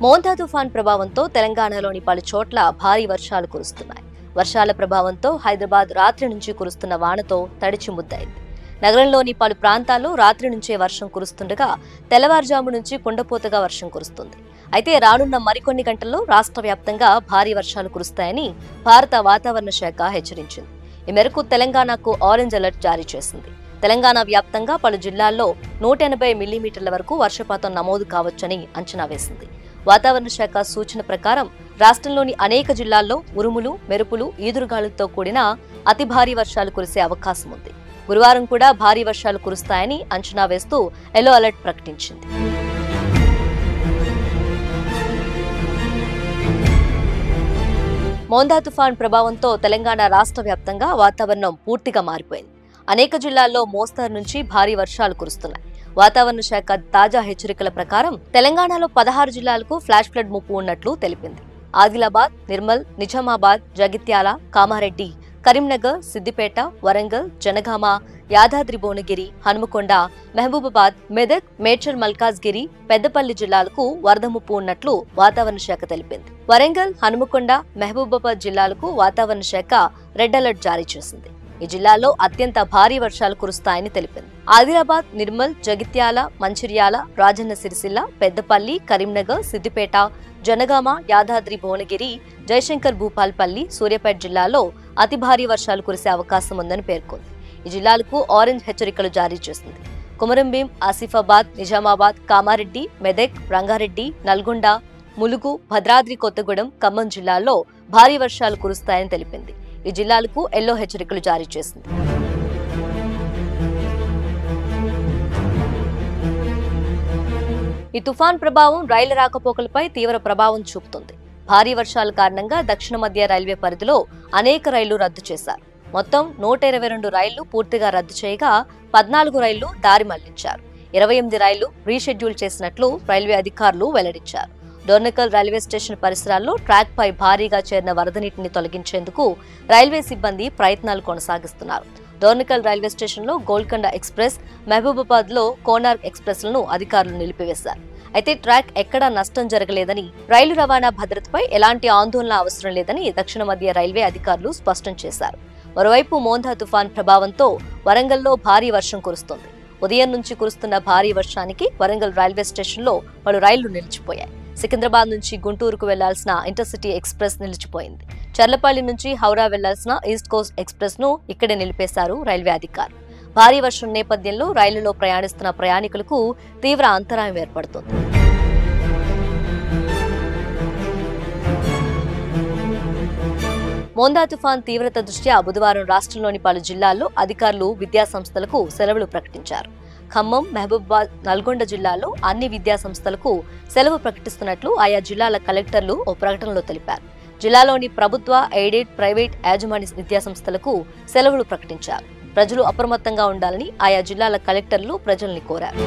మోంతా తుఫాన్ ప్రభావంతో తెలంగాణలోని పలు చోట్ల భారీ వర్షాలు కురుస్తున్నాయి. వర్షాల ప్రభావంతో హైదరాబాద్ రాత్రి నుంచి కురుస్తున్న వానతో తడిచి ముద్దయింది. నగరంలోని పలు ప్రాంతాల్లో రాత్రి నుంచే వర్షం కురుస్తుండగా తెల్లవారుజాము నుంచి కుండపోతగా వర్షం కురుస్తుంది. అయితే రానున్న మరికొన్ని గంటల్లో రాష్ట్ర వ్యాప్తంగా భారీ వర్షాలు కురుస్తాయని భారత వాతావరణ శాఖ హెచ్చరించింది. ఈ మేరకు తెలంగాణకు ఆరెంజ్ అలర్ట్ జారీ చేసింది. తెలంగాణ వ్యాప్తంగా పలు జిల్లాల్లో 180 మిల్లీమీటర్ల వరకు వర్షపాతం నమోదు కావచ్చని అంచనా వేసింది. వాతావరణ శాఖ సూచన ప్రకారం రాష్ట్రంలోని అనేక జిల్లాల్లో ఉరుములు, మెరుపులు, ఈదురుగాలులతో కూడిన అతి భారీ వర్షాలు కురిసే అవకాశం ఉంది. గురువారం కూడా భారీ వర్షాలు కురుస్తాయని అంచనా వేస్తూ ఎల్లో అలర్ట్ ప్రకటించింది. మోంతా తుఫాన్ ప్రభావంతో తెలంగాణ రాష్ట్ర వ్యాప్తంగా వాతావరణం పూర్తిగా మారిపోయింది. అనేక జిల్లాల్లో మోస్తరు నుంచి భారీ వర్షాలు కురుస్తున్నాయి. వాతావరణ శాఖ తాజా హెచ్చరికల ప్రకారం తెలంగాణలో 16 జిల్లాలకు ఫ్లాష్ ఫ్లడ్ ముప్పు ఉన్నట్లు తెలిపింది. ఆదిలాబాద్, నిర్మల్, నిజామాబాద్, జగిత్యాల, కామారెడ్డి, కరీంనగర్, సిద్దిపేట, వరంగల్, జనగామ, యాదాద్రి భువనగిరి, హనుమకొండ, మహబూబాబాద్, మెదక్, మేడ్చల్ మల్కాజ్గిరి, పెద్దపల్లి జిల్లాలకు వరద ముప్పు ఉన్నట్లు వాతావరణ శాఖ తెలిపింది. వరంగల్, హనుమకొండ, మహబూబాబాద్ జిల్లాలకు వాతావరణ శాఖ రెడ్ అలర్ట్ జారీ చేసింది. ఈ జిల్లాల్లో అత్యంత భారీ వర్షాలు కురుస్తాయని తెలిపింది. ఆదిలాబాద్, నిర్మల్, జగిత్యాల, మంచిర్యాల, రాజన్న సిరిసిల్ల, పెద్దపల్లి, కరీంనగర్, సిద్దిపేట, జనగామ, యాదాద్రి భువనగిరి, జయశంకర్ భూపాల్పల్లి, సూర్యాపేట జిల్లాలో అతి భారీ వర్షాలు కురిసే అవకాశం ఉందని పేర్కొంది. ఈ జిల్లాలకు ఆరెంజ్ హెచ్చరికలు జారీ చేసింది. కొమరంభీం, ఆసిఫాబాద్, నిజామాబాద్, కామారెడ్డి, మెదక్, రంగారెడ్డి, నల్గొండ, ములుగు, భద్రాద్రి కొత్తగూడెం, ఖమ్మం జిల్లాల్లో భారీ వర్షాలు కురుస్తాయని తెలిపింది. ఈ జిల్లాలకు ఎల్లో హెచ్చరికలు జారీ చేసింది. ఈ తుఫాన్ ప్రభావం రైలు రాకపోకలపై తీవ్ర ప్రభావం చూపుతుంది. భారీ వర్షాల కారణంగా దక్షిణ మధ్య రైల్వే పరిధిలో అనేక రైళ్లు రద్దు చేశారు. మొత్తం 122 రైళ్లు పూర్తిగా రద్దు చేయగా 14 రైళ్లు దారి మళ్లించారు. 28 రైళ్లు రీషెడ్యూల్ చేసినట్లు రైల్వే అధికారులు వెల్లడించారు. డోర్నకల్ రైల్వే స్టేషన్ పరిసరాల్లో ట్రాక్ పై భారీగా చేరిన వరద నీటిని తొలగించేందుకు రైల్వే సిబ్బంది ప్రయత్నాలు కొనసాగిస్తున్నారు. డోర్నకల్ రైల్వే స్టేషన్లో గోల్కొండ ఎక్స్ప్రెస్, మహబూబాబాద్ లో కోనార్క్ ఎక్స్ప్రెస్ లను అధికారులు నిలిపివేశారు. అయితే ట్రాక్ ఎక్కడా నష్టం జరగలేదని, రైలు రవాణా భద్రతపై ఎలాంటి ఆందోళన అవసరం లేదని దక్షిణ మధ్య రైల్వే అధికారులు స్పష్టం చేశారు. మరోవైపు మోంతా తుఫాన్ ప్రభావంతో వరంగల్లో భారీ వర్షం కురుస్తోంది. ఉదయం నుంచి కురుస్తున్న భారీ వర్షానికి వరంగల్ రైల్వే స్టేషన్లో పలు రైళ్లు నిలిచిపోయాయి. సికింద్రాబాద్ నుంచి గుంటూరుకు వెళ్లాల్సిన ఇంటర్సిటీ ఎక్స్ప్రెస్ నిలిచిపోయింది. చర్లపల్లి నుంచి హౌరా వెళ్లాల్సిన ఈస్ట్ కోస్ట్ ఎక్స్ప్రెస్ ను ఇక్కడే నిలిపేశారు రైల్వే అధికారులు. భారీ వర్షం నేపథ్యంలో రైలులో ప్రయాణిస్తున్న ప్రయాణికులకు తీవ్ర అంతరాయం ఏర్పడుతోంది. మోంతా తుఫాన్ తీవ్రత దృష్ట్యా బుధవారం రాష్ట్రంలోని పలు జిల్లాల్లో అధికారులు విద్యాసంస్థలకు సెలవులు ప్రకటించారు. ఖమ్మం, మహబూబాబాద్, నల్గొండ జిల్లాల్లో అన్ని విద్యాసంస్థలకు సెలవు ప్రకటిస్తున్నట్లు ఆయా జిల్లాల కలెక్టర్లు ఓ ప్రకటనలో తెలిపారు. జిల్లాలోని ప్రభుత్వ, ఎయిడెడ్, ప్రైవేట్, యాజమాన్య విద్యాసంస్థలకు సెలవులు ప్రకటించారు. ప్రజలు అప్రమత్తంగా ఉండాలని ఆయా జిల్లాల కలెక్టర్లు ప్రజల్ని కోరారు.